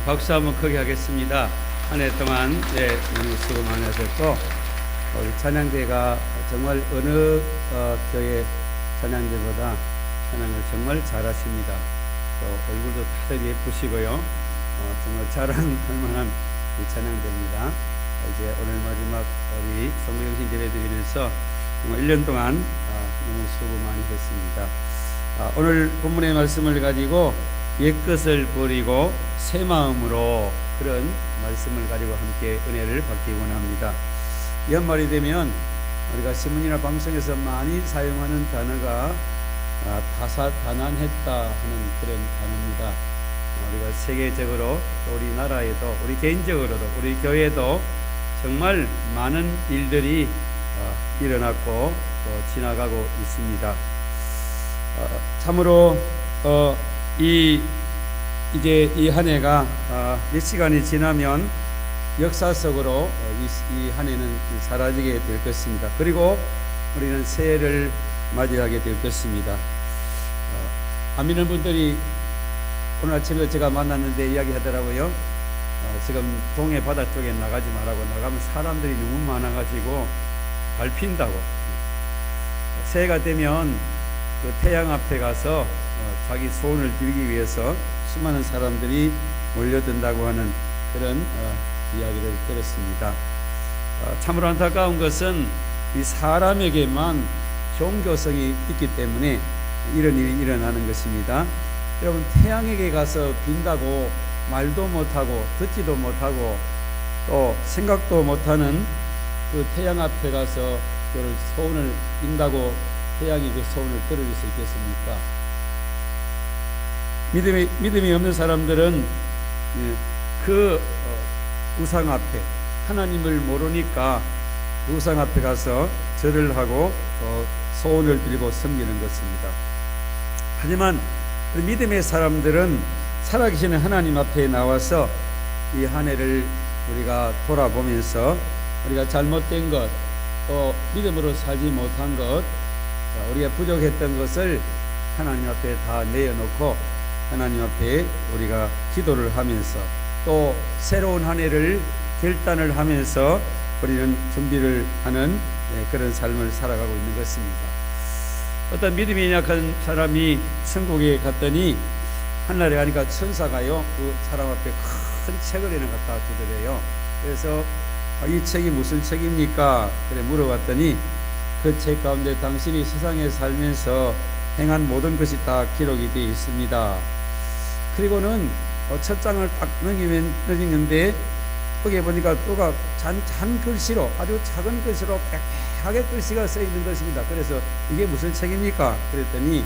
박수 한번 크게 하겠습니다. 한 해 동안 너무 수고 많으셨고, 우리 찬양대가 정말 어느 교회 찬양대보다 찬양을 정말 잘하십니다. 또 얼굴도 다들 예쁘시고요. 정말 자랑할 만한 찬양대입니다. 이제 오늘 마지막 우리 성부영신 예배드리면서 정말 1년 동안 너무 수고 많이 했습니다. 오늘 본문의 말씀을 가지고 옛것을 버리고 새 마음으로, 그런 말씀을 가지고 함께 은혜를 받기 원합니다. 연말이 되면 우리가 신문이나 방송에서 많이 사용하는 단어가 다사다난했다 하는 그런 단어입니다. 우리가 세계적으로, 또 우리나라에도, 우리 개인적으로도, 우리 교회도 정말 많은 일들이 일어났고 또 지나가고 있습니다. 참으로 이제 이 한 해가 몇 시간이 지나면 역사 속으로 이 한 해는 사라지게 될 것입니다. 그리고 우리는 새해를 맞이하게 될 것입니다. 안 믿는 분들이 오늘 아침에 제가 만났는데 이야기하더라고요. 지금 동해 바다 쪽에 나가지 말라고, 나가면 사람들이 너무 많아가지고 밟힌다고. 새해가 되면 그 태양 앞에 가서 자기 소원을 빌기 위해서 수많은 사람들이 몰려든다고 하는 그런 이야기를 들었습니다. 참으로 안타까운 것은 이 사람에게만 종교성이 있기 때문에 이런 일이 일어나는 것입니다. 여러분, 태양에게 가서 빈다고 말도 못하고 듣지도 못하고 또 생각도 못하는 그 태양 앞에 가서 그 소원을 빈다고 태양이 그 소원을 들을 수 있겠습니까? 믿음이 없는 사람들은 그 우상 앞에, 하나님을 모르니까 그 우상 앞에 가서 절을 하고 소원을 빌고 섬기는 것입니다. 하지만 믿음의 사람들은 살아계시는 하나님 앞에 나와서 이 한 해를 우리가 돌아보면서 우리가 잘못된 것, 또 믿음으로 살지 못한 것, 우리가 부족했던 것을 하나님 앞에 다 내어놓고 하나님 앞에 우리가 기도를 하면서 또 새로운 한 해를 결단을 하면서 우리는 준비를 하는 그런 삶을 살아가고 있는 것입니다. 어떤 믿음이 약한 사람이 천국에 갔더니 한날에 가니까 천사가요, 그 사람 앞에 큰 책을 하나 갖다 두더래요. 그래서 이 책이 무슨 책입니까? 그래 물어봤더니 그 책 가운데 당신이 세상에 살면서 행한 모든 것이 다 기록이 되어 있습니다. 그리고는 첫 장을 딱 넘기는데 거기에 보니까 또가 잔 글씨로, 아주 작은 글씨로 빽빽하게 글씨가 써 있는 것입니다. 그래서 이게 무슨 책입니까? 그랬더니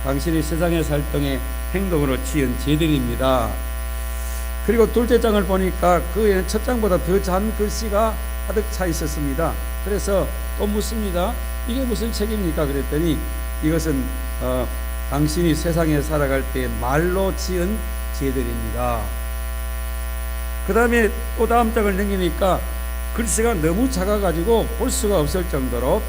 당신이 세상에 살 동의 행동으로 지은 죄들입니다. 그리고 둘째 장을 보니까 그에는 첫 장보다 더 잔 글씨가 가득 차 있었습니다. 그래서 또 묻습니다. 이게 무슨 책입니까? 그랬더니 이것은 당신이 세상에 살아갈 때 말로 지은 죄들입니다. 그 다음에 또 다음 장을 넘기니까 글씨가 너무 작아가지고 볼 수가 없을 정도로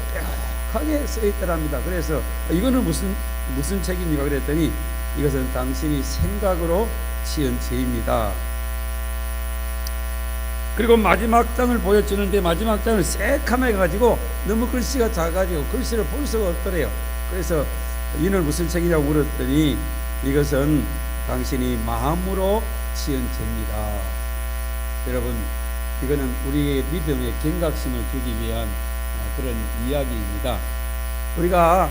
빽하게 써 있더랍니다. 그래서 이거는 무슨 책입니까? 그랬더니 이것은 당신이 생각으로 지은 죄입니다. 그리고 마지막 장을 보여주는데 마지막 장을 새카매 가지고 너무 글씨가 작아가지고 글씨를 볼 수가 없더래요. 그래서 이는 무슨 책이냐고 물었더니 이것은 당신이 마음으로 지은 죄입니다. 여러분, 이거는 우리의 믿음의 경각심을 주기 위한 그런 이야기입니다. 우리가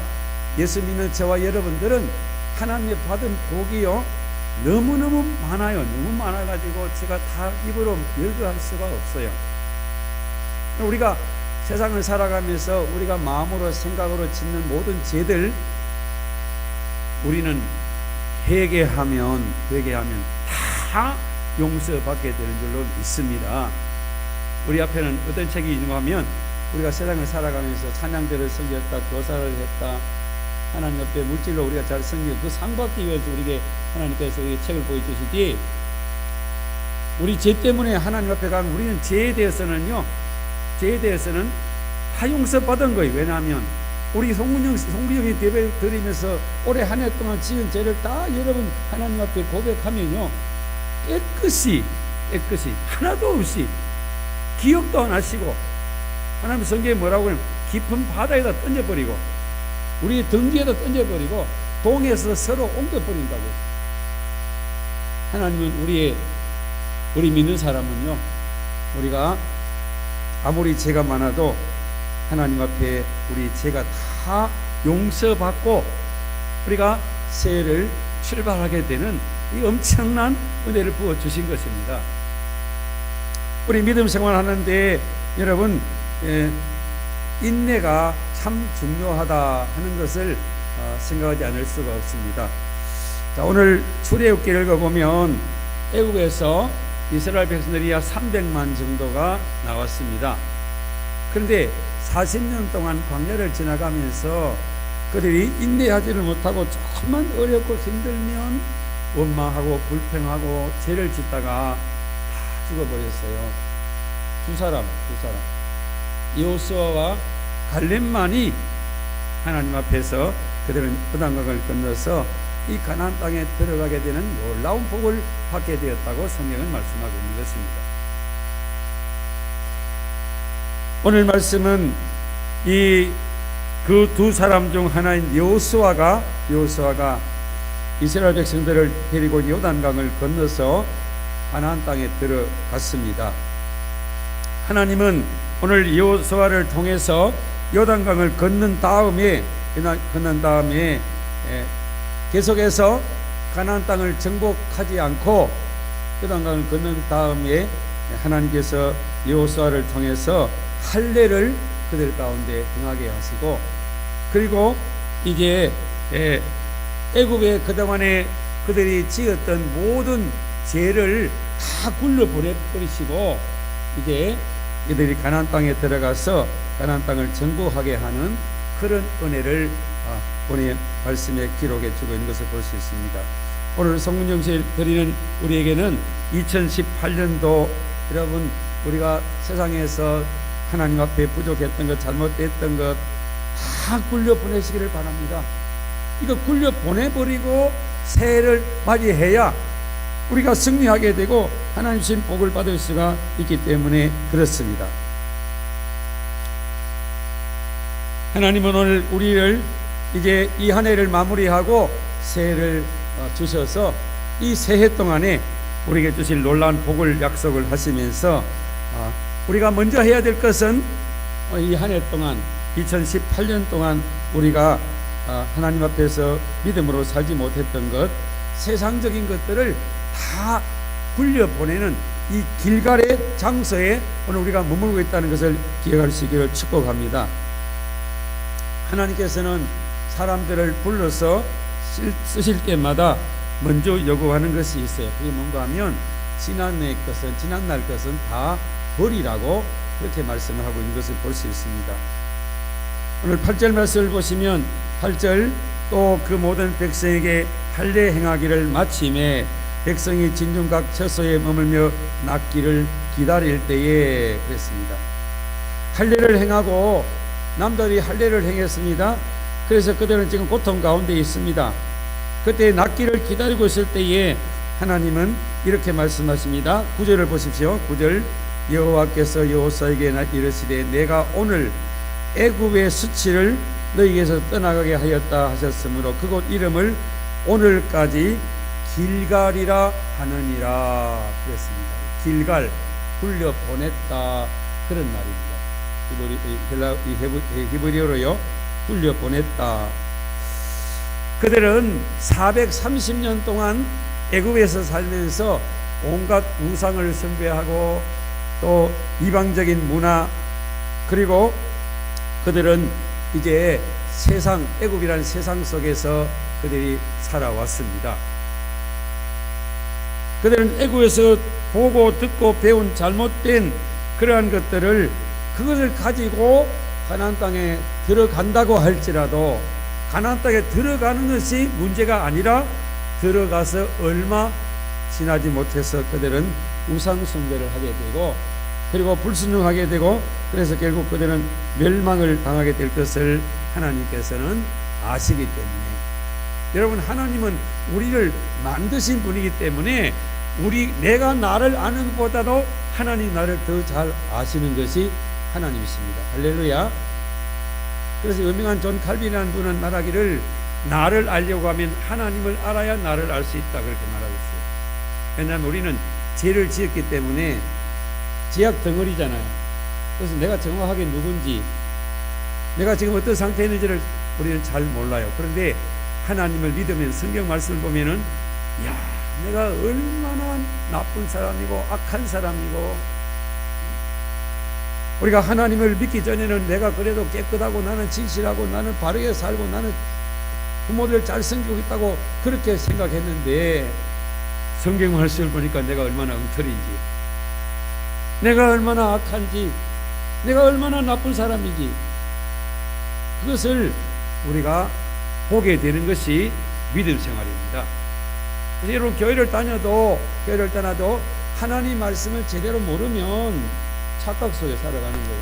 예수 믿는 저와 여러분들은 하나님의 받은 복이요 너무너무 많아요. 너무 많아가지고 제가 다 입으로 열거할 수가 없어요. 우리가 세상을 살아가면서 우리가 마음으로 생각으로 짓는 모든 죄들, 우리는 회개하면 다 용서받게 되는 줄로 믿습니다. 우리 앞에는 어떤 책이 있는가 하면 우리가 세상을 살아가면서 찬양대를 섬겼다, 교사를 했다, 하나님 옆에 물질로 우리가 잘 섬기고 그 상 받기 위해서 우리에게 하나님께서 이 책을 보여주시되, 우리 죄 때문에 하나님 앞에 가면 우리는 죄에 대해서는 다 용서받은 거예요. 왜냐하면 우리 송구영이 예배 드리면서 올해 한 해 동안 지은 죄를 다 여러분 하나님 앞에 고백하면요 깨끗이 하나도 없이 기억도 안 하시고, 하나님 성경에 뭐라고 하냐면 깊은 바다에다 던져버리고 우리 등 뒤에다 던져버리고 동에서 서로 옮겨버린다고. 하나님은 우리 믿는 사람은요, 우리가 아무리 죄가 많아도 하나님 앞에 우리 죄가 다 용서받고 우리가 새해를 출발하게 되는 이 엄청난 은혜를 부어주신 것입니다. 우리 믿음 생활하는데 여러분, 인내가 참 중요하다 하는 것을 생각하지 않을 수가 없습니다. 자, 오늘 출애굽기를 읽어보면 애국에서 이스라엘 백성들이 약 300만 정도가 나왔습니다. 그런데 40년 동안 광야를 지나가면서 그들이 인내하지를 못하고 조금만 어렵고 힘들면 원망하고 불평하고 죄를 짓다가 다 죽어버렸어요. 두 사람 여호수아와 갈렙만이 하나님 앞에서 그들은 요단강을 건너서 이 가나안 땅에 들어가게 되는 놀라운 복을 받게 되었다고 성경은 말씀하고 있는 것입니다. 오늘 말씀은 그 두 사람 중 하나인 여호수아가 이스라엘 백성들을 데리고 요단강을 건너서 가나안 땅에 들어갔습니다. 하나님은 오늘 여호수아를 통해서 요단강을 건넌 다음에 계속해서 가나안 땅을 정복하지 않고 요단강을 건넌 다음에 하나님께서 여호수아를 통해서 할례를 그들 가운데 행하게 하시고, 그리고 이제 애굽에 그동안에 그들이 지었던 모든 죄를 다 굴려버리시고 이제 이들이 가나안 땅에 들어가서 가나안 땅을 정복하게 하는 그런 은혜를 오늘 말씀에 기록해 주고 있는 것을 볼 수 있습니다. 오늘 성문 영신 드리는 우리에게는 2018년도 여러분, 우리가 세상에서 하나님 앞에 부족했던 것, 잘못됐던 것 다 굴려 보내시기를 바랍니다. 이거 굴려 보내버리고 새해를 맞이해야 우리가 승리하게 되고 하나님 신 복을 받을 수가 있기 때문에 그렇습니다. 하나님은 오늘 우리를 이제 이 한 해를 마무리하고 새해를 주셔서 이 새해 동안에 우리에게 주실 놀라운 복을 약속을 하시면서 우리가 먼저 해야 될 것은 이 한 해 동안 2018년 동안 우리가 하나님 앞에서 믿음으로 살지 못했던 것, 세상적인 것들을 다 굴려보내는 이 길갈의 장소에 오늘 우리가 머물고 있다는 것을 기억할 수 있기를 축복합니다. 하나님께서는 사람들을 불러서 쓰실 때마다 먼저 요구하는 것이 있어요. 그게 뭔가 하면 지난날 것은 다 버리라고 그렇게 말씀을 하고 있는 것을 볼 수 있습니다. 오늘 8절 말씀을 보시면 8절, 또 그 모든 백성에게 할례 행하기를 마침에 백성이 진중각 처소에 머물며 낫기를 기다릴 때에 그랬습니다. 할례를 행하고 남들이 할례를 행했습니다. 그래서 그들은 지금 고통 가운데 있습니다. 그때 낫기를 기다리고 있을 때에 하나님은 이렇게 말씀하십니다. 9절을 보십시오. 9절, 여호와께서 여호수아에게 이르시되 내가 오늘 애굽의 수치를 너희에게서 떠나가게 하였다 하셨으므로 그곳 이름을 오늘까지 길갈이라 하느니라 그랬습니다. 길갈, 굴려 보냈다, 그런 말입니다. 히브리어로요, 굴려 보냈다. 그들은 430년 동안 애굽에서 살면서 온갖 우상을 숭배하고 또 이방적인 문화, 그리고 그들은 이제 애굽이라는 세상 속에서 그들이 살아왔습니다. 그들은 애굽에서 보고 듣고 배운 잘못된 그러한 것들을, 그것을 가지고 가나안 땅에 들어간다고 할지라도 가나안 땅에 들어가는 것이 문제가 아니라 들어가서 얼마 지나지 못해서 그들은 우상 숭배를 하게 되고, 그리고 불순종하게 되고, 그래서 결국 그들은 멸망을 당하게 될 것을 하나님께서는 아시기 때문에, 여러분, 하나님은 우리를 만드신 분이기 때문에 내가 나를 아는 것보다도 하나님 나를 더 잘 아시는 것이 하나님이십니다. 할렐루야. 그래서 유명한 존 칼빈이라는 분은 말하기를 나를 알려고 하면 하나님을 알아야 나를 알 수 있다 그렇게 말하고 있어요. 왜냐하면 우리는 죄를 지었기 때문에 죄악 덩어리잖아요. 그래서 내가 정확하게 누군지, 내가 지금 어떤 상태에 있는지를 우리는 잘 몰라요. 그런데 하나님을 믿으면 성경 말씀을 보면은 야, 내가 얼마나 나쁜 사람이고 악한 사람이고, 우리가 하나님을 믿기 전에는 내가 그래도 깨끗하고 나는 진실하고 나는 바르게 살고 나는 부모들 잘 섬기고 있다고 그렇게 생각했는데, 성경 말씀을 보니까 내가 얼마나 엉터리인지, 내가 얼마나 악한지, 내가 얼마나 나쁜 사람인지, 그것을 우리가 보게 되는 것이 믿음 생활입니다. 그래서 여러분 교회를 다녀도 하나님 말씀을 제대로 모르면 착각 속에 살아가는 거예요.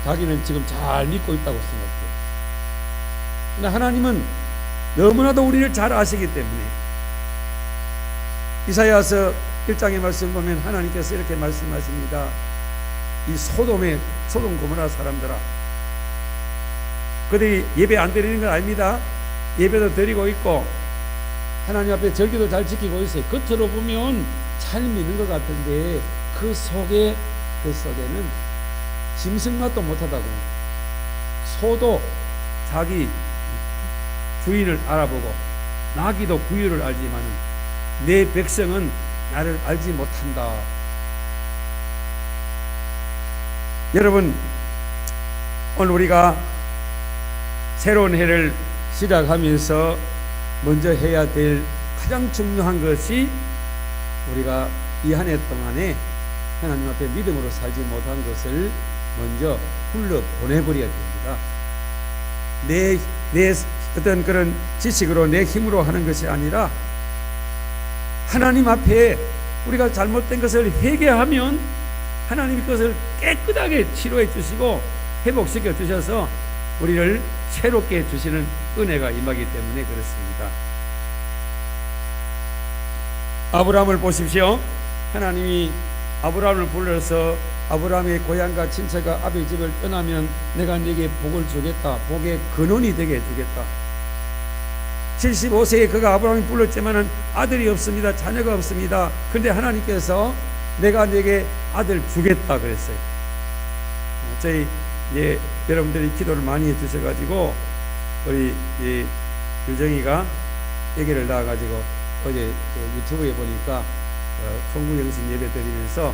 자기는 지금 잘 믿고 있다고 생각해요. 근데 하나님은 너무나도 우리를 잘 아시기 때문에, 이사야서 1장의 말씀 보면 하나님께서 이렇게 말씀하십니다. 이 소돔 고모라 사람들아, 그들이 예배 안 드리는 건 아닙니다. 예배도 드리고 있고 하나님 앞에 절기도 잘 지키고 있어요. 겉으로 보면 잘 믿는 것 같은데 그 속에는 짐승맛도 못하다고. 소도 자기 주인을 알아보고 나귀도 구유를 알지만 내 백성은 나를 알지 못한다. 여러분, 오늘 우리가 새로운 해를 시작하면서 먼저 해야 될 가장 중요한 것이, 우리가 이 한 해 동안에 하나님 앞에 믿음으로 살지 못한 것을 먼저 흘러 보내버려야 됩니다. 내 어떤 그런 지식으로 내 힘으로 하는 것이 아니라 하나님 앞에 우리가 잘못된 것을 회개하면 하나님이 그것을 깨끗하게 치료해 주시고 회복시켜 주셔서 우리를 새롭게 해주시는 은혜가 임하기 때문에 그렇습니다. 아브라함을 보십시오. 하나님이 아브라함을 불러서 아브라함의 고향과 친척과 아비 집을 떠나면 내가 네게 복을 주겠다, 복의 근원이 되게 해주겠다. 75세에 그가 아브라함이 불렀지만은 아들이 없습니다. 자녀가 없습니다. 그런데 하나님께서 내가 네게 아들 주겠다 그랬어요. 저희 여러분들이 기도를 많이 해주셔가지고 우리 유정이가 아기를 낳아가지고 어제 유튜브에 보니까 송구영신 예배 드리면서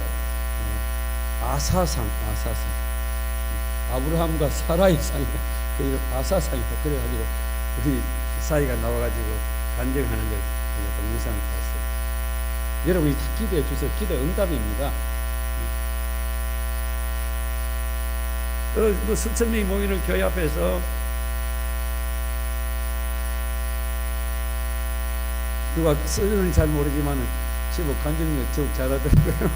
아사상 아브라함과 사라의 상이 아사상이 그래가지고 우리 사이가 나와가지고 간증하는 걸 동영상을 봤어요. 여러분이 다 기도해 주세요. 기도 응답입니다. 뭐 수천 명이 모이는 교회 앞에서 누가 쓰는지 잘 모르지만은 제법 간증을 쭉 잘하더라고요.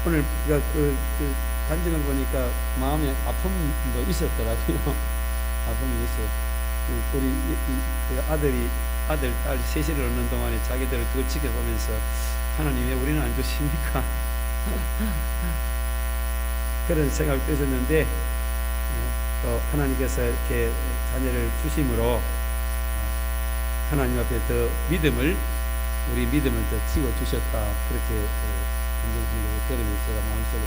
오늘 그 간증을 보니까 마음에 아픔도 있었더라고요. 아픔이 있어요. 우리 아들, 딸 셋이를 얻는 동안에 자기들을 그걸 지켜보면서 하나님 왜 우리는 안 주십니까? 그런 생각도 있었는데 또 하나님께서 이렇게 자녀를 주심으로 하나님 앞에 더 우리 믿음을 더 키워주셨다. 그렇게 감정을 들으면서 제가 마음속에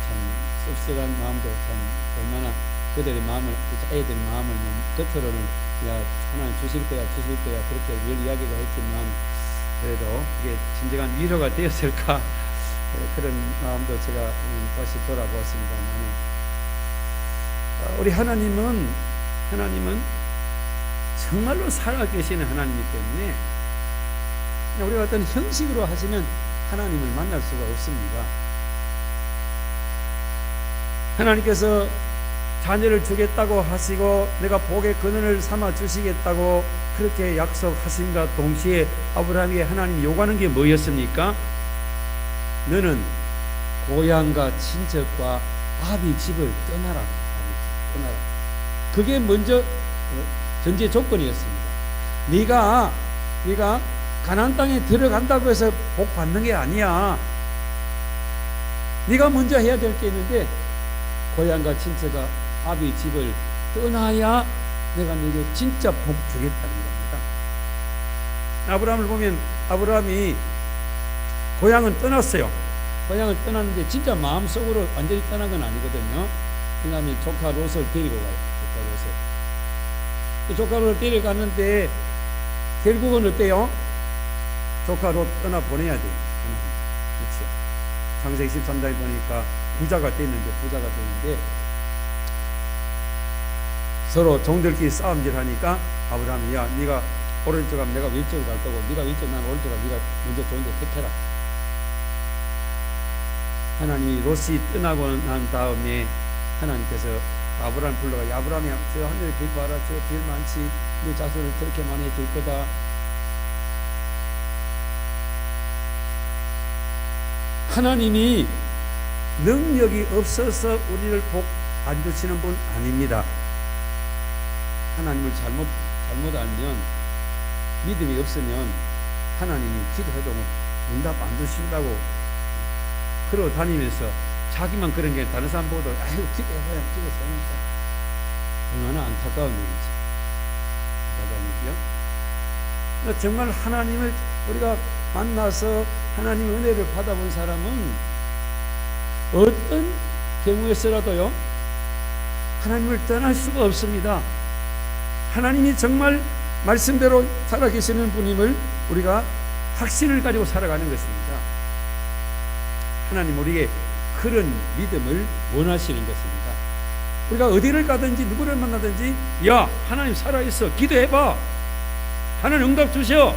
참 씁쓸한 마음도 참 얼마나 그들의 마음을, 애들의 마음을 겉으로는 야 하나님 주실 거야 그렇게 늘 이야기를 했지만 그래도 이게 진정한 위로가 되었을까 그런 마음도 제가 다시 돌아보았습니다만, 우리 하나님은 정말로 살아계시는 하나님이기 때문에 우리가 어떤 형식으로 하시면 하나님을 만날 수가 없습니다. 하나님께서 자녀를 주겠다고 하시고 내가 복의 근원을 삼아 주시겠다고 그렇게 약속하심과 동시에 아브라함에게 하나님이 요구하는 게 뭐였습니까? 너는 고향과 친척과 아비 집을 떠나라. 그게 먼저 전제 조건이었습니다. 네가 가나안 땅에 들어간다고 해서 복 받는 게 아니야. 네가 먼저 해야 될 게 있는데 고향과 친척과 아비 집을 떠나야 내가 네게 진짜 복 주겠다는 겁니다. 아브라함을 보면 아브라함이 고향은 떠났어요. 고향을 떠났는데 진짜 마음속으로 완전히 떠난 건 아니거든요. 왜냐하면 조카 롯을 데리고 가요. 조카 롯을 데려갔는데 결국은 어때요? 조카 롯 떠나 보내야 돼요. 그렇죠. 창세기 13장에 보니까 부자가 되는데 서로 종들끼리 싸움질하니까 아브라함이 야 네가 오른쪽 가면 내가 왼쪽으로 갈 거고 네가 왼쪽 나면 오른쪽 가면 네가 먼저 좋은 데 택해라. 하나님이 롯이 떠나고 난 다음에 하나님께서 아브라함 불러가 야 아브라함이 저 하늘에 별 봐라 저 별 많지 네 자손을 그렇게 많이 해줄 거다. 하나님이 능력이 없어서 우리를 복 안 주시는 분 아닙니다. 하나님을 잘못 알면 믿음이 없으면 하나님이 기도해도 응답 안 주신다고 그러고 다니면서 자기만 그런 게 다른 사람 보고도 아이고 기도해봐야 기도해보니까 얼마나 안타까운 일이지. 안타까운 일이요. 정말 하나님을 우리가 만나서 하나님의 은혜를 받아본 사람은 어떤 경우에서라도요 하나님을 떠날 수가 없습니다. 하나님이 정말 말씀대로 살아계시는 분임을 우리가 확신을 가지고 살아가는 것입니다. 하나님 우리에게 그런 믿음을 원하시는 것입니다. 우리가 어디를 가든지 누구를 만나든지 야 하나님 살아있어 기도해봐 하나님 응답 주셔.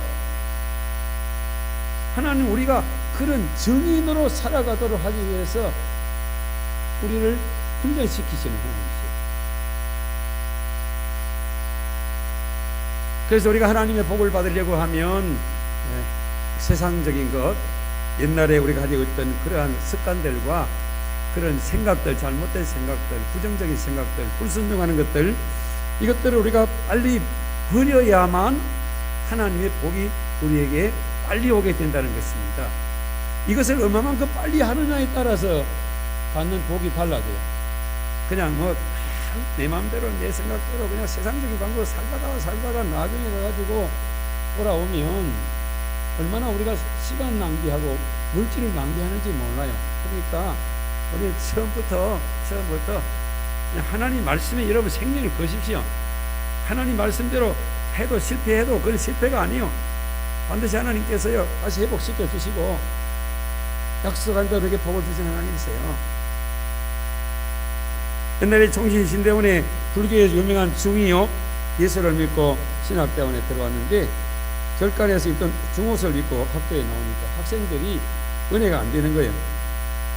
하나님 우리가 그런 증인으로 살아가도록 하기 위해서 우리를 훈련시키시는 하나님이시죠. 그래서 우리가 하나님의 복을 받으려고 하면 세상적인 것 옛날에 우리가 가지고 있던 그러한 습관들과 그런 생각들 잘못된 생각들 부정적인 생각들 불순종하는 것들 이것들을 우리가 빨리 버려야만 하나님의 복이 우리에게 빨리 오게 된다는 것입니다. 이것을 얼마만큼 빨리 하느냐에 따라서 받는 복이 달라져요. 그냥 내 마음대로 내 생각대로 그냥 세상적인 방법으로 살다가 나중에 가가지고 돌아오면 얼마나 우리가 시간 낭비하고 물질을 낭비하는지 몰라요. 그러니까 우리 처음부터 그냥 하나님 말씀에 여러분 생명을 거십시오. 하나님 말씀대로 해도 실패해도 그건 실패가 아니에요. 반드시 하나님께서요 다시 회복시켜 주시고 약속한 대로 이렇게 복을 주신 하나님이세요. 옛날에 총신신대원에 불교에서 유명한 중이요 예수를 믿고 신학대원에 들어왔는데 결간에서 입던 중옷을 입고 학교에 나오니까 학생들이 은혜가 안 되는 거예요.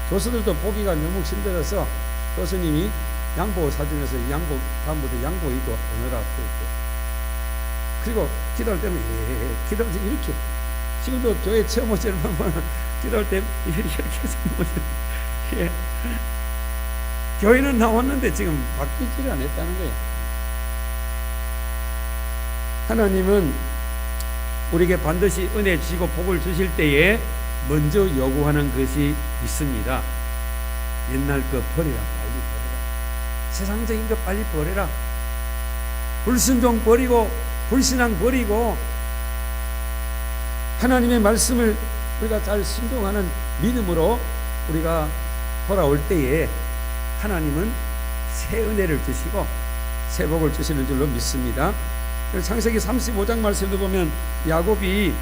교수들도 보기가 너무 힘들어서 교수님이 양복 사주면서 양복 다음부터 양복 입고 오너라 그랬대요. 그리고 기도할 때는 기도할 때 이렇게 지금도 교회 처음 오시는 분은 기도할 때 이렇게 해서 오시는 교회는 나왔는데 지금 바뀌지를 않았다는 거예요. 하나님은 우리에게 반드시 은혜 주시고 복을 주실 때에 먼저 요구하는 것이 있습니다. 옛날 거 버리라, 빨리 버리라. 세상적인 거 빨리 버리라. 불순종 버리고 불신앙 버리고 하나님의 말씀을 우리가 잘 순종하는 믿음으로 우리가 돌아올 때에 하나님은 새 은혜를 주시고 새 복을 주시는 줄로 믿습니다. 창세기 35장 말씀도 보면 야곱이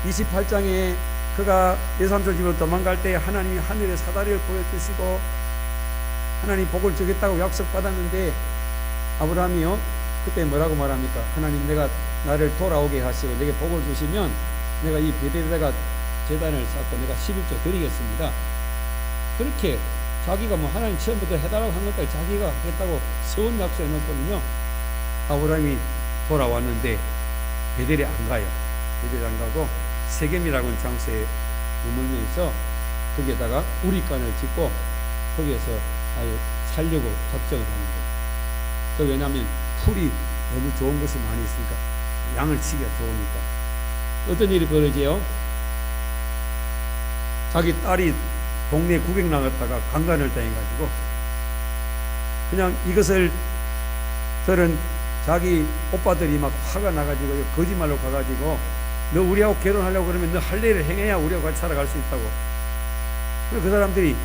28장에 그가 예삼촌 집으로 도망갈 때 하나님이 하늘의 사다리를 보여주시고 하나님 복을 주겠다고 약속받았는데 아브라함이요 그때 뭐라고 말합니까? 하나님 내가 나를 돌아오게 하시고 내게 복을 주시면 내가 이 베델에다가 제단을 쌓고 내가 11조 드리겠습니다. 그렇게 자기가 하나님 처음부터 해달라고 한 것까지 자기가 했다고 서운 약속해 놓거든요. 아브라함이 돌아왔는데 베델에 안 가요. 베델에 안 가고 세겜이라고 하는 장소에 머물면서 거기에다가 우리간을 짓고 거기에서 살려고 작정을 하는 거예요. 왜냐하면 풀이 너무 좋은 것이 많이 있으니까 양을 치기가 좋으니까 어떤 일이 벌어져요? 자기 딸이 동네 구경 나갔다가 강간을 당해가지고 그냥 이것을 저런 자기 오빠들이 막 화가 나가지고 거짓말로 가가지고 너 우리하고 결혼하려고 그러면 너 할례를 행해야 우리하고 같이 살아갈 수 있다고. 그 사람들이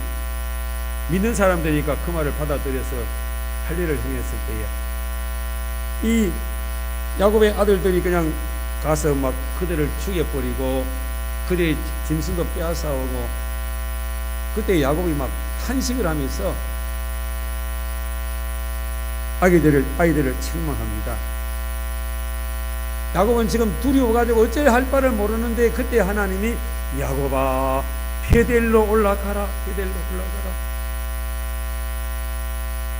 믿는 사람들이니까 그 말을 받아들여서 할례를 행했을 때에 이 야곱의 아들들이 그냥 가서 막 그들을 죽여버리고 그들의 짐승도 빼앗아오고 그때 야곱이 막 탄식을 하면서 아이들을 책망합니다. 야곱은 지금 두려워가지고 어찌 할 바를 모르는데 그때 하나님이 야곱아 베델로 올라가라.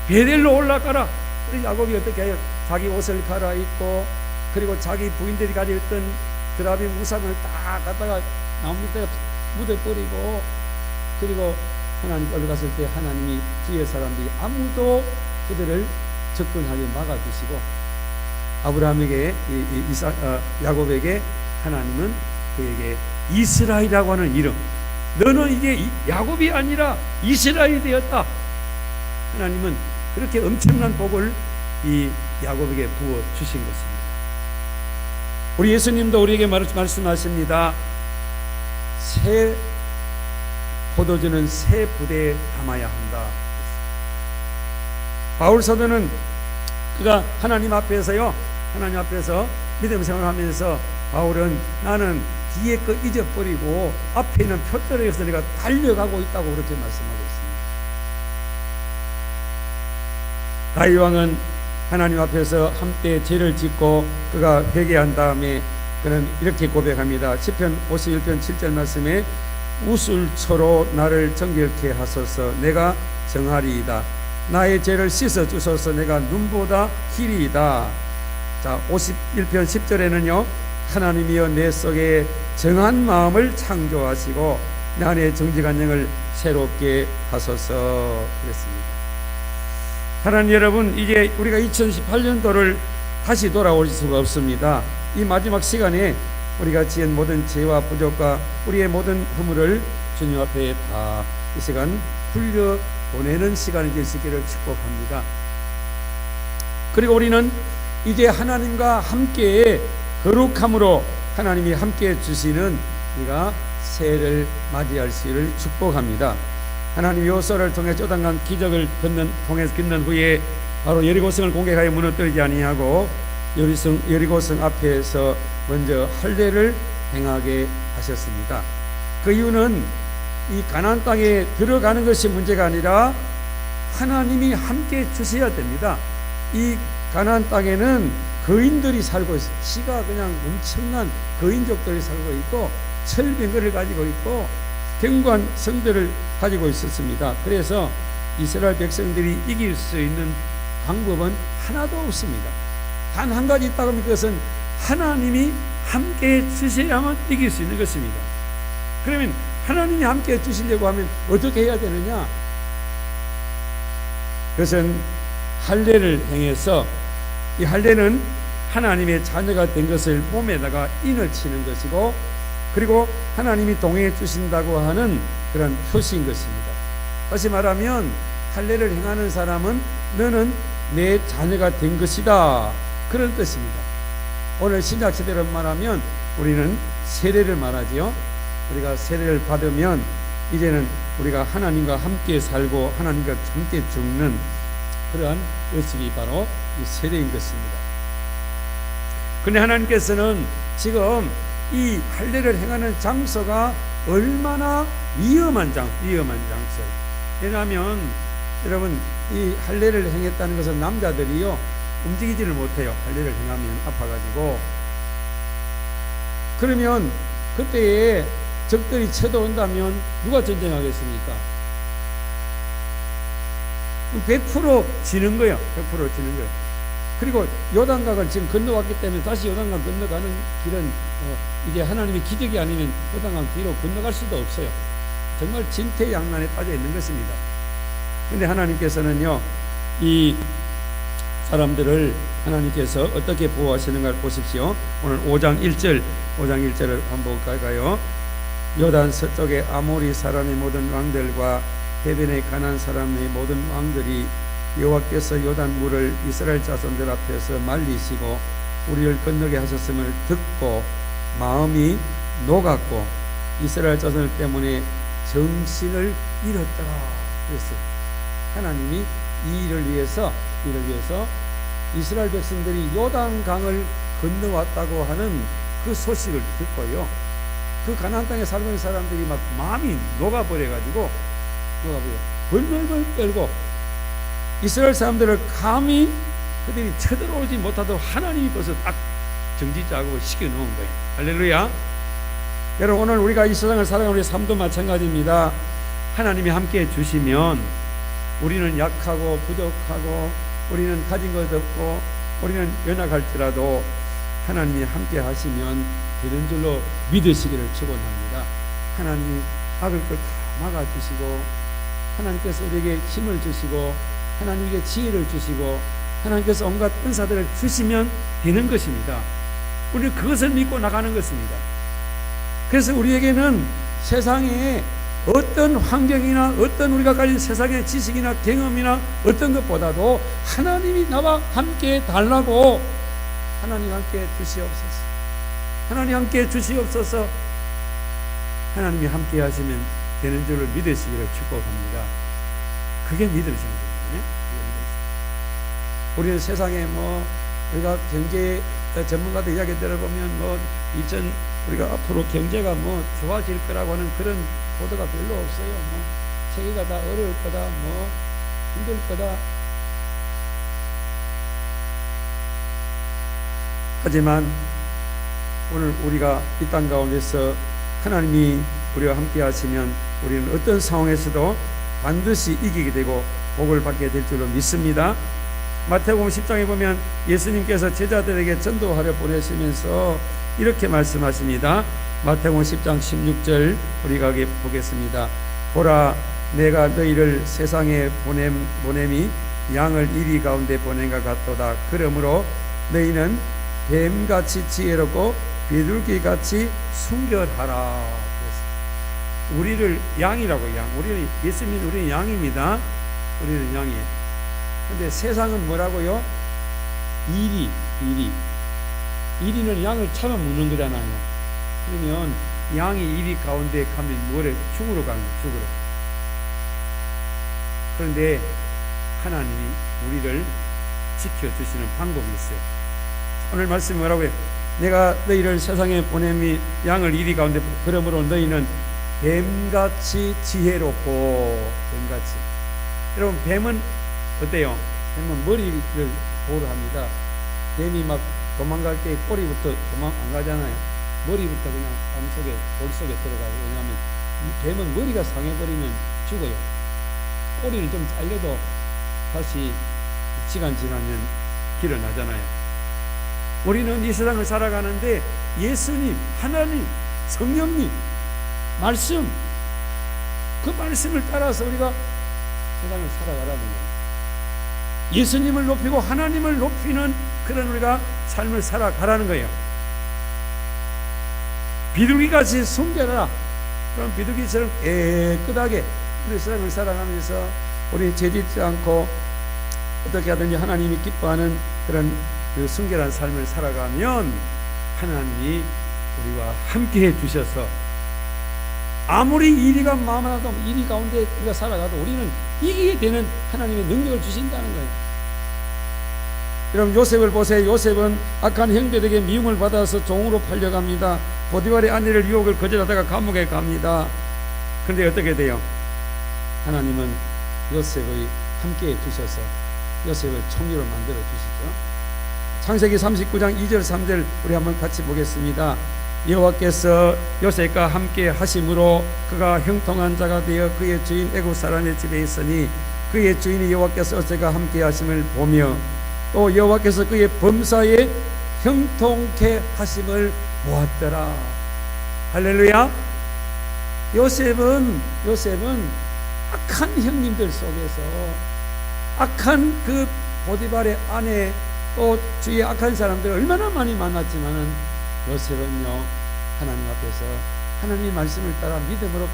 베델로 올라가라. 우리 야곱이 어떻게 해요? 자기 옷을 갈아입고 그리고 자기 부인들이 가지고 있던 드라빔 우상을 딱 갖다가 나무 밑에다 묻어버리고 그리고 하나님 앞에 갔을 때 하나님이 주위의 사람들이 아무도 그들을 접근하게 막아주시고 아브라함에게 야곱에게 하나님은 그에게 이스라엘이라고 하는 이름, 너는 이제 야곱이 아니라 이스라엘이 되었다. 하나님은 그렇게 엄청난 복을 이 야곱에게 부어 주신 것입니다. 우리 예수님도 우리에게 말씀하십니다. 새 포도주는 새 부대에 담아야 한다. 바울 사도는 그가 하나님 앞에서 믿음 생활하면서 바울은 나는 뒤에 거 잊어버리고 앞에 있는 표대로에서 내가 달려가고 있다고 그렇게 말씀하고 있습니다. 다윗 왕은 하나님 앞에서 한때 죄를 짓고 그가 회개한 다음에 그는 이렇게 고백합니다. 시편 51편 7절 말씀에 우술초로 나를 정결케 하소서 내가 정하리이다. 나의 죄를 씻어 주소서 내가 눈보다 희리이다. 자, 51편 10절에는요 하나님이여 내 속에 정한 마음을 창조하시고 내 안에 정직한 영을 새롭게 하소서 그랬습니다. 하나님 여러분, 이제 우리가 2018년도를 다시 돌아올 수가 없습니다. 이 마지막 시간에 우리가 지은 모든 죄와 부족과 우리의 모든 허물을 주님 앞에 다 이 시간 흘려 보내는 시간이 될 수 있기를 축복합니다. 그리고 우리는 이제 하나님과 함께 거룩함으로 하나님이 함께 주시는 우리가 새해를 맞이할 수를 축복합니다. 하나님 요소를 통해 요단강 기적을 통해서 걷는 후에 바로 여리고성을 공격하여 무너뜨리지 아니하고 여리고성 앞에서 먼저 할례를 행하게 하셨습니다. 그 이유는 이 가나안 땅에 들어가는 것이 문제가 아니라 하나님이 함께 주셔야 됩니다. 이 가나안 땅에는 거인들이 살고 있어요. 시가 그냥 엄청난 거인족들이 살고 있고 철병거를 가지고 있고 견고한 성들을 가지고 있었습니다. 그래서 이스라엘 백성들이 이길 수 있는 방법은 하나도 없습니다. 단 한 가지 있다고 하면 그것은 하나님이 함께 주셔야만 이길 수 있는 것입니다. 그러면 하나님이 함께 주시려고 하면 어떻게 해야 되느냐? 그것은 할례를 행해서 이 할례는 하나님의 자녀가 된 것을 몸에다가 인을 치는 것이고 그리고 하나님이 동행해 주신다고 하는 그런 표시인 것입니다. 다시 말하면 할례를 행하는 사람은 너는 내 자녀가 된 것이다 그런 뜻입니다. 오늘 신약시대로 말하면 우리는 세례를 말하지요. 우리가 세례를 받으면 이제는 우리가 하나님과 함께 살고 하나님과 함께 죽는 그러한 의식이 바로 이 세례인 것입니다. 그런데 하나님께서는 지금 이 할례를 행하는 장소가 얼마나 위험한 장소. 왜냐하면 여러분 이 할례를 행했다는 것은 남자들이요 움직이지를 못해요. 할례를 행하면 아파가지고. 그러면 그때에 적들이 쳐들어온다면 누가 전쟁하겠습니까? 100% 지는 거예요. 100% 지는 거예요. 그리고 요단강을 지금 건너왔기 때문에 다시 요단강 건너가는 길은 이제 하나님의 기적이 아니면 요단강 뒤로 건너갈 수도 없어요. 정말 진퇴양난에 빠져 있는 것입니다. 그런데 하나님께서는요 이 사람들을 하나님께서 어떻게 보호하시는가 보십시오. 오늘 5장 1절을 한번 볼까요? 요단 서쪽의 아모리 사람의 모든 왕들과 해변의 가나안 사람의 모든 왕들이 여호와께서 요단 물을 이스라엘 자손들 앞에서 말리시고 우리를 건너게 하셨음을 듣고 마음이 녹았고 이스라엘 자손들 때문에 정신을 잃었더라 그랬어요. 하나님이 이 일을 위해서 이스라엘 백성들이 요단 강을 건너왔다고 하는 그 소식을 듣고요, 그 가나안 땅에 살고 있는 사람들이 막 마음이 녹아버려가지고 벌벌벌 떨고 이스라엘 사람들을 감히 그들이 쳐들어오지 못하도록 하나님이 벌써 딱 정지작업을 시켜놓은 거예요. 할렐루야. 여러분, 오늘 우리가 이 세상을 살아가는 우리 삶도 마찬가지입니다. 하나님이 함께 주시면 우리는 약하고 부족하고 우리는 가진 것 없고 우리는 연약할지라도 하나님이 함께 하시면 되는 줄로 믿으시기를 축원합니다. 하나님이 막을 걸 다 막아주시고 하나님께서 우리에게 힘을 주시고 하나님에게 지혜를 주시고 하나님께서 온갖 은사들을 주시면 되는 것입니다. 우리는 그것을 믿고 나가는 것입니다. 그래서 우리에게는 세상에 어떤 환경이나 어떤 우리가 가진 세상의 지식이나 경험이나 어떤 것보다도 하나님이 나와 함께 달라고 하나님 함께 주시옵소서. 하나님 함께 주시옵소서. 하나님이 함께 하시면 되는 줄을 믿으시기를 축복합니다. 그게 믿음이신 거예요. 우리는 세상에 우리가 경제 전문가들 이야기 들어보면 우리가 앞으로 경제가 좋아질 거라고 하는 그런 보도가 별로 없어요. 세계가 다 어려울 거다, 힘들 거다. 하지만 오늘 우리가 이 땅 가운데서 하나님이 우리와 함께 하시면 우리는 어떤 상황에서도 반드시 이기게 되고 복을 받게 될 줄로 믿습니다. 마태복음 10장에 보면 예수님께서 제자들에게 전도하려 보내시면서 이렇게 말씀하십니다. 마태복음 10장 16절 우리가 보겠습니다. 보라, 내가 너희를 세상에 보냄이 양을 이리 가운데 보낸것 같도다. 그러므로 너희는 뱀같이 지혜롭고 비둘기같이 순결하라. 우리를 양이라고, 우리는 예수님, 우리는 양입니다. 우리는 양이에요. 근데 세상은 뭐라고요? 이리는 양을 잡아먹는 거잖아요. 그러면 양이 이리 가운데 가면 뭐래? 죽으러 가는 거예요. 죽으러. 그런데 하나님이 우리를 지켜주시는 방법이 있어요. 오늘 말씀이 뭐라고 해요? 내가 너희를 세상에 보냄이 양을 이리 가운데, 그러므로 너희는 뱀같이 지혜롭고. 뱀같이. 여러분, 뱀은 어때요? 뱀은 머리를 보호를 합니다. 뱀이 막 도망갈 때 꼬리부터 도망 안 가잖아요. 머리부터 그냥 땅 속에, 돌 속에 들어가요. 왜냐하면 뱀은 머리가 상해버리면 죽어요. 꼬리는 좀 잘려도 다시 시간 지나면 길어나잖아요. 우리는 이 세상을 살아가는데 예수님, 하나님, 성령님 말씀, 그 말씀을 따라서 우리가 세상을 살아가라는 거예요. 예수님을 높이고 하나님을 높이는 그런 우리가 삶을 살아가라는 거예요. 비둘기같이 순결하라. 그럼 비둘기처럼 깨끗하게 우리 세상을 살아가면서 우리 죄짓지 않고 어떻게 하든지 하나님이 기뻐하는 그런 그 순결한 삶을 살아가면 하나님이 우리와 함께 해 주셔서 아무리 이리가 많아도 이리 가운데 우리가 살아가도 우리는 이기게 되는 하나님의 능력을 주신다는 거예요. 여러분, 요셉을 보세요. 요셉은 악한 형제들에게 미움을 받아서 종으로 팔려갑니다. 보디발의 아내를 유혹을 거절하다가 감옥에 갑니다. 그런데 어떻게 돼요? 하나님은 요셉의 함께 해 주셔서 요셉을 총리로 만들어 주시죠. 창세기 39장 2절 3절 우리 한번 같이 보겠습니다. 여호와께서 요셉과 함께 하심으로 그가 형통한 자가 되어 그의 주인 애굽 사람의 집에 있으니 그의 주인이 여호와께서 요셉과 함께 하심을 보며 또 여호와께서 그의 범사에 형통케 하심을 보았더라. 할렐루야. 요셉은 악한 형님들 속에서, 악한 그 보디발의 아내 또 주위의 악한 사람들을 얼마나 많이 만났지만은 요셉은요 하나님 앞에서 하나님 말씀을 따라 믿음으로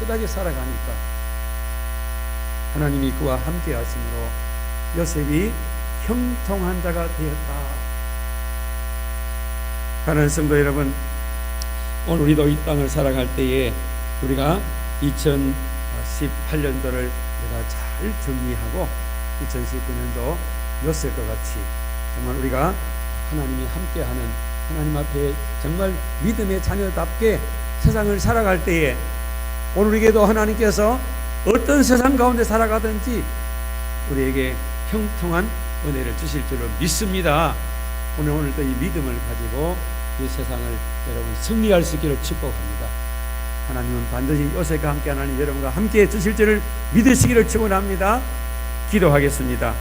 깨끗하게 살아가니까 하나님이 그와 함께 하심으로 요셉이 형통한 자가 되었다. 사랑하는 성도 여러분, 오늘 우리도 이 땅을 살아갈 때에 우리가 2018년도를 우리가 잘 정리하고 2019년도 요셉과 같이 정말 우리가 하나님이 함께하는 하나님 앞에 정말 믿음의 자녀답게 세상을 살아갈 때에 오늘 우리에게도 하나님께서 어떤 세상 가운데 살아가든지 우리에게 형통한 은혜를 주실 줄로 믿습니다. 오늘도 이 믿음을 가지고 이 세상을 여러분 승리할 수 있기를 축복합니다. 하나님은 반드시 요셉과 함께 하나님 여러분과 함께 주실 줄을 믿으시기를 축원합니다. 기도하겠습니다.